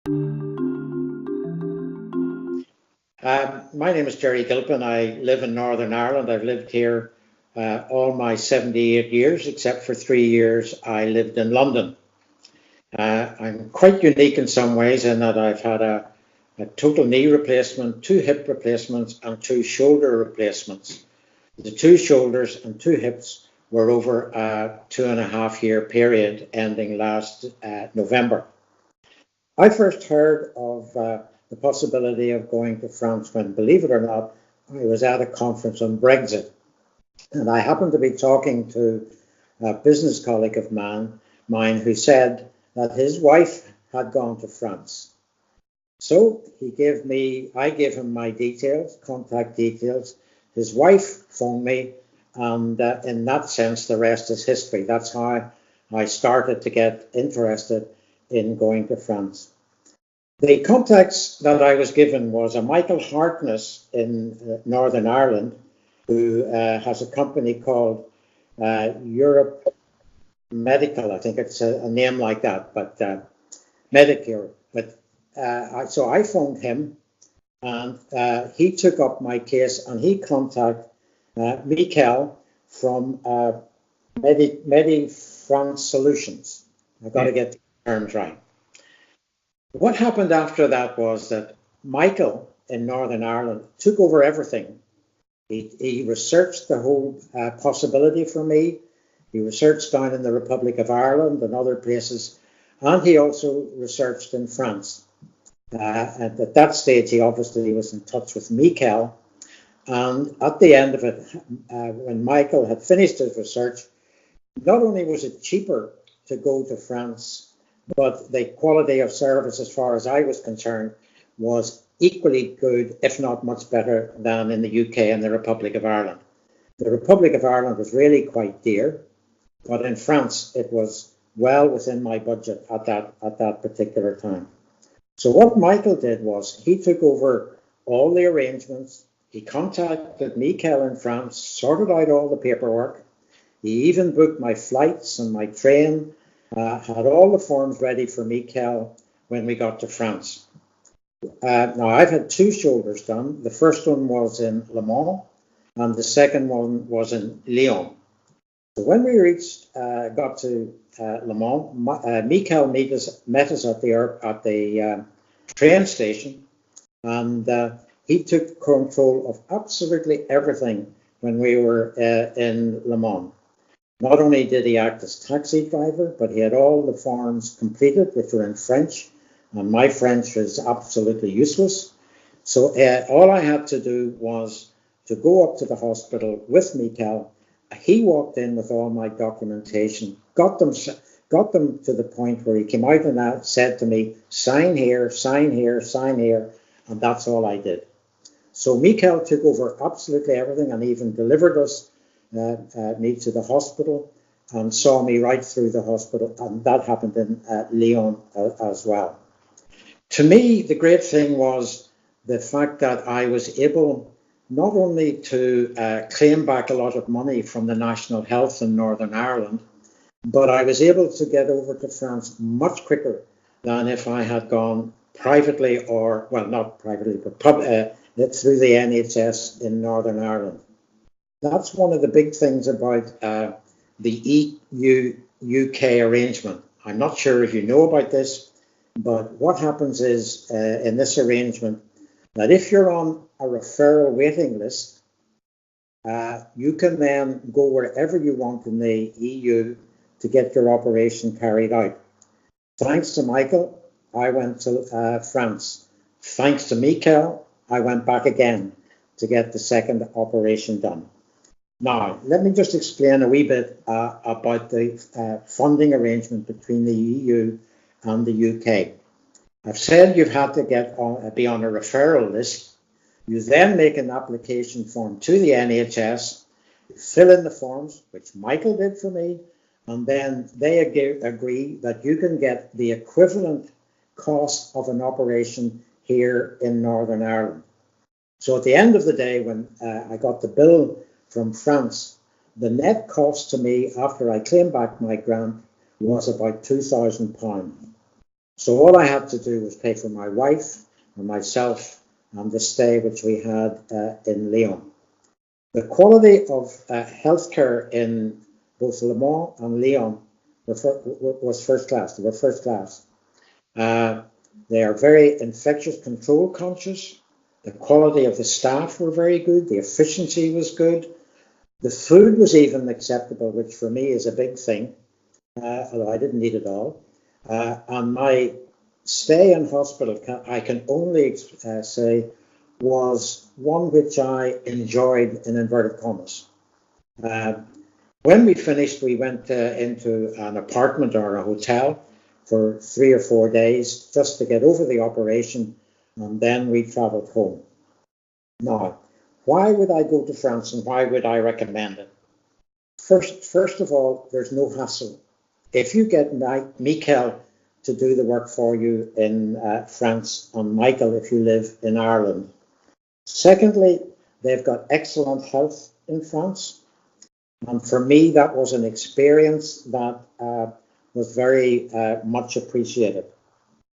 My name is Jerry Gilpin. I live in Northern Ireland. I've lived here all my 78 years, except for 3 years I lived in London. I'm quite unique in some ways in that I've had a total knee replacement, two hip replacements, and two shoulder replacements. The two shoulders and two hips were over a 2.5 year period ending last November. I first heard of the possibility of going to France when, believe it or not, I was at a conference on Brexit. And I happened to be talking to a business colleague of mine who said that his wife had gone to France. So I gave him my details, contact details. His wife phoned me, and in that sense, the rest is history. That's how I started to get interested in going to France. The context that I was given was a Michael Harkness in Northern Ireland, who has a company called Europe Medical. I think it's a name like that, but Medicare. But so I phoned him, and he took up my case, and he contacted Michael from Medifrance Solutions. I've got to get the terms right. What happened after that was that Michael in Northern Ireland took over everything. He researched the whole possibility for me. He researched down in the Republic of Ireland and other places, and he also researched in France. And at that stage, he obviously was in touch with Michael. And at the end of it, when Michael had finished his research, not only was it cheaper to go to France, but the quality of service, as far as I was concerned, was equally good, if not much better, than in the UK and the Republic of Ireland. The Republic of Ireland was really quite dear, but in France it was well within my budget at that particular time. So what Michael did was he took over all the arrangements. He contacted Michael in France, sorted out all the paperwork. He even booked my flights and my train. Had all the forms ready for Michael when we got to France. Now, I've had two shoulders done. The first one was in Le Mans, and the second one was in Lyon. So when we got to Le Mans, Michael met us at the train station, and he took control of absolutely everything when we were in Le Mans. Not only did he act as taxi driver, but he had all the forms completed, which were in French, and my French was absolutely useless. So all I had to do was to go up to the hospital with Michael. He walked in with all my documentation, got them to the point where he came out and said to me, sign here, sign here, sign here, and that's all I did. So Michael took over absolutely everything and even delivered us me to the hospital and saw me right through the hospital, and that happened in Lyon as well. To me, the great thing was the fact that I was able not only to claim back a lot of money from the National Health in Northern Ireland, but I was able to get over to France much quicker than if I had gone privately, or, well, not privately, but through the NHS in Northern Ireland. That's one of the big things about the EU-UK arrangement. I'm not sure if you know about this, but what happens is in this arrangement that if you're on a referral waiting list, you can then go wherever you want in the EU to get your operation carried out. Thanks to Michael, I went to France. Thanks to Michael, I went back again to get the second operation done. Now, let me just explain a wee bit about the funding arrangement between the EU and the UK. I've said you've had to be on a referral list. You then make an application form to the NHS, fill in the forms, which Michael did for me, and then they agree that you can get the equivalent cost of an operation here in Northern Ireland. So at the end of the day, when I got the bill from France, the net cost to me after I claimed back my grant was about £2,000. So all I had to do was pay for my wife and myself and the stay which we had in Lyon. The quality of healthcare in both Le Mans and Lyon was first class. They were first class. They are very infectious control conscious. The quality of the staff were very good. The efficiency was good. The food was even acceptable, which for me is a big thing, although I didn't eat it all. And my stay in hospital, I can only say, was one which I enjoyed in inverted commas. When we finished, we went into an apartment or a hotel for 3 or 4 days just to get over the operation, and then we travelled home. Now, why would I go to France and why would I recommend it? First of all, there's no hassle. If you get Michael to do the work for you in France, and Michael if you live in Ireland. Secondly, they've got excellent health in France. And for me, that was an experience that was very much appreciated.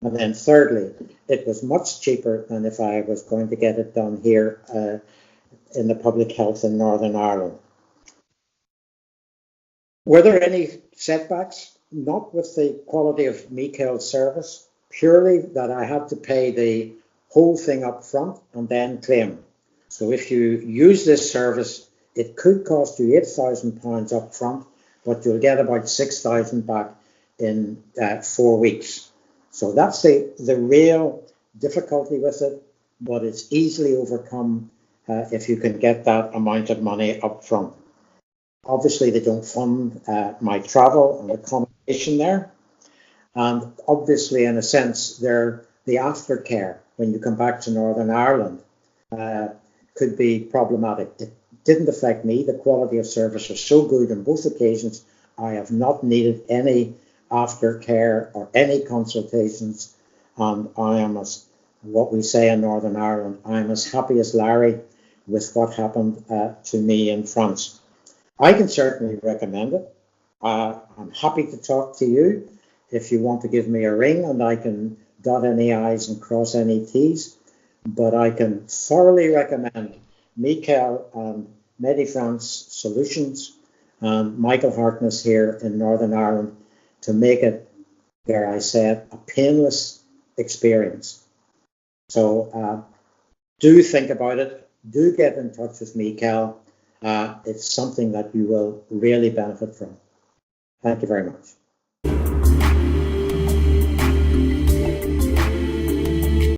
And then thirdly, it was much cheaper than if I was going to get it done here in the public health in Northern Ireland. Were there any setbacks? Not with the quality of Michael's service, purely that I had to pay the whole thing up front and then claim. So if you use this service, it could cost you £8,000 up front, but you'll get about £6,000 back in 4 weeks. So that's the real difficulty with it, but it's easily overcome if you can get that amount of money up front. Obviously, they don't fund my travel and accommodation there. And obviously, in a sense, the aftercare when you come back to Northern Ireland could be problematic. It didn't affect me. The quality of service was so good on both occasions. I have not needed any aftercare or any consultations. And I am, as what we say in Northern Ireland, I'm as happy as Larry with what happened to me in France. I can certainly recommend it. I'm happy to talk to you if you want to give me a ring and I can dot any I's and cross any T's. But I can thoroughly recommend Michael and Medifrance Solutions and Michael Harkness here in Northern Ireland to make it, dare I say it, a painless experience. So do think about it. Do get in touch with Michael. It's something that you will really benefit from. Thank you very much.